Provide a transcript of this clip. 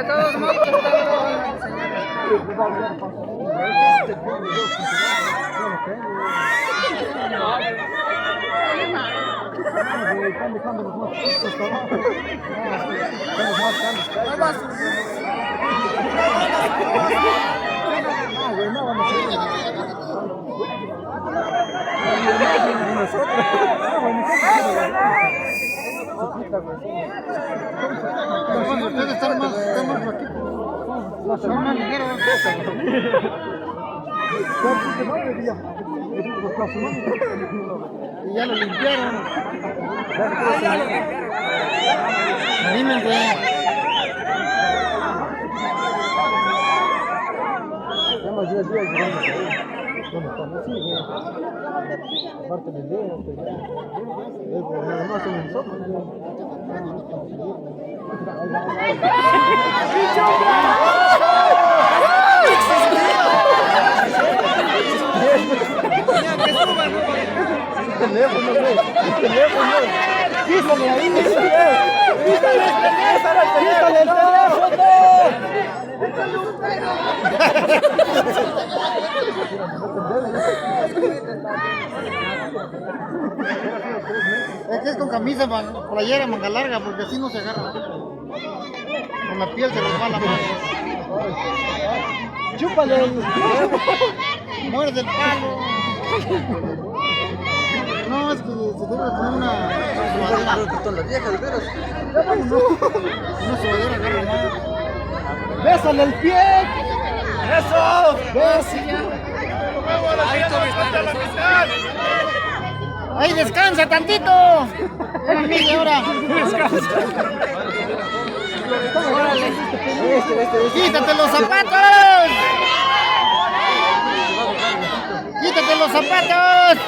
De todos modos, está todo, Están dejando los más chicos hasta abajo. Estamos más grandes. No, vamos a ir. Ustedes están más flaquitos. Son más ligeros. Y ya lo limpiaron. Anímense. Ya más 10 días llegamos ahí. ¿Dónde estamos? Sí, parte del dedo, pero nada más en el sopa. Teléfono, güey. Teléfono. Quítale ahí, quítale el teléfono. Es que es con camisa, playera, manga larga, porque así no se agarra. Con la piel se resbala más. Chúpale el... Muerde el palo. No, es que se debe poner una sudadera. Con la vieja, de veras. Una sudadera, agarra más. ¡Bésale el pie! ¡Eso! ¡Ahí descansa tantito! Una media hora. Descansa. ¡Órale! ¡Quítate los zapatos! ¡Quítate los zapatos!